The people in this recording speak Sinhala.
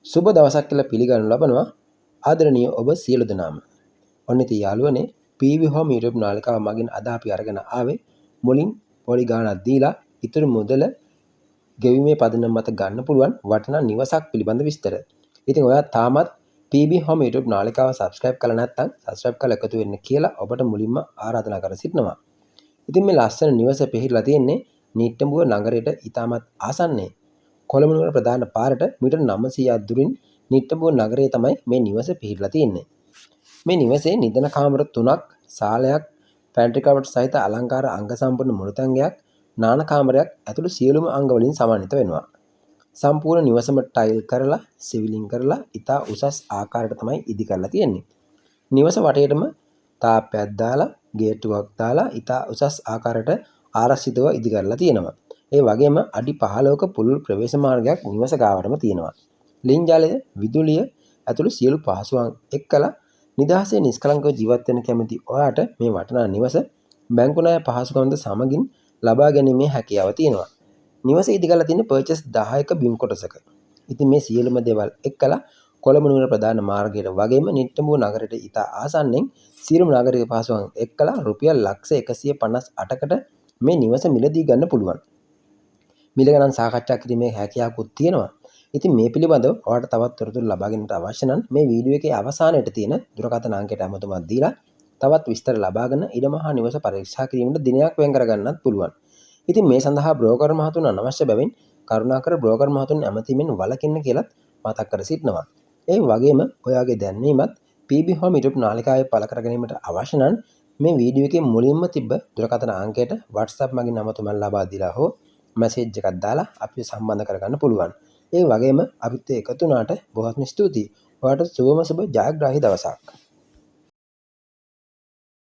සුබ දවසක් කියලා පිළිගනු ලබනවා ආදරණීය ඔබ සියලු දෙනාම. ඔන්න ඉතින් යාළුවනේ PV Home YouTube නාලිකාව මගින් අද අපි අරගෙන ආවේ මුලින් පොඩි ගාණක් දීලා ඉතුරු මුදල ගෙවීමේ පදනම මත ගන්න පුළුවන් වටිනා නිවසක් පිළිබඳ විස්තර. ඉතින් ඔයා තාමත් PB Home YouTube නාලිකාව subscribe කරලා නැත්නම් subscribe කරලා එකතු වෙන්න කියලා ඔබට මුලින්ම ආරාධනා කර සිටිනවා. ඉතින් මේ ලස්සන නිවස පිහිටලා තියෙන්නේ නිට්ටඹුව නගරයට ඉතාමත් ආසන්නයේ. කොළඹ නුවර ප්‍රධාන පාරට මීටර් 900ක් දුරින් නිට්ටඹුව නගරයේ තමයි මේ නිවස පිහිටලා තියෙන්නේ. මේ නිවසේ නිදන කාමර 3ක්, සාලයක්, පැන්ට්‍රි කවර්ට් සහිත අලංකාර අංග සම්පූර්ණ මුළුතැන්ගයක්, නාන කාමරයක් ඇතුළු සියලුම අංග වලින් සමන්විත වෙනවා. සම්පූර්ණ නිවසම ටයිල් කරලා, සිවිලින් කරලා ඉතා උසස් ආකාරයට තමයි ඉදි කරලා තියෙන්නේ. නිවස වටේටම තාප්පයක් දාලා, ගේට්ටුවක් දාලා ඉතා උසස් ආකාරයට ආරක්ෂිතව ඉදි කරලා තියෙනවා. ඒ වගේම අඩි 15ක පුළුල් ප්‍රවේශ මාර්ගයක් නිවස ගාවටම තියෙනවා. ලින් ජලය, විදුලිය ඇතුළු සියලු පහසුකම් එක්කලා නිදහසේ නිස්කලංකව ජීවත් වෙන්න කැමති ඔයාට මේ වටිනා නිවස බැංකු ණය පහසුකම්ද සමගින් ලබා ගැනීමේ හැකියාව තියෙනවා. නිවස ඉදි කරලා තියෙන්නේ පර්චේස් 10ක බිම් කොටසක. ඉතින් මේ සියලුම දේවල් එක්කලා කොළඹ නුවර ප්‍රධාන මාර්ගයට වගේම නිට්ටඹුව නගරයට ඉතා ආසන්නෙන් සියලුම නාගරික පහසුකම් එක්කලා රුපියල් ලක්ෂ 158කට මේ නිවස මිලදී ගන්න පුළුවන්. මිල ගණන් සාකච්ඡා කිරීමේ හැකියාවකුත් තියෙනවා. ඉතින් මේ පිළිබඳව ඔයාලට තවත් තොරතුරු ලබා ගැනීමට අවශ්‍ය නම් මේ වීඩියෝ එකේ අවසානයේ තියෙන දුරකථන අංකයට අමතමක් දීලා තවත් විස්තර ලබාගෙන ඉඩමහා නිවස පරීක්ෂා කිරීමට දිනයක් වෙන් කර ගන්නත් පුළුවන්. ඉතින් මේ සඳහා බ්‍රෝකර් මහතුන් අනවශ්‍ය බැවින් කරුණාකර බ්‍රෝකර් මහතුන් ඇමතීමෙන් වළකින්න කියලා මතක් කර සිටිනවා. ඒ වගේම ඔයාගේ දැන්වීමත් PB Home YouTube නාලිකාවේ පළ කර ගැනීමට අවශ්‍ය නම් මේ වීඩියෝ එකේ මුලින්ම තිබ්බ දුරකථන අංකයට WhatsApp මගින් අමතමක් ලබා දීලා හෝ මැසේජ් එකක් දාලා අපිව සම්බන්ධ කරගන්න පුළුවන්. ඒ වගේම අපිත් එකතු වුණාට බොහොත්ම ස්තුතියි. ඔයාලට සුබම සුබ ජයග්‍රාහී දවසක්.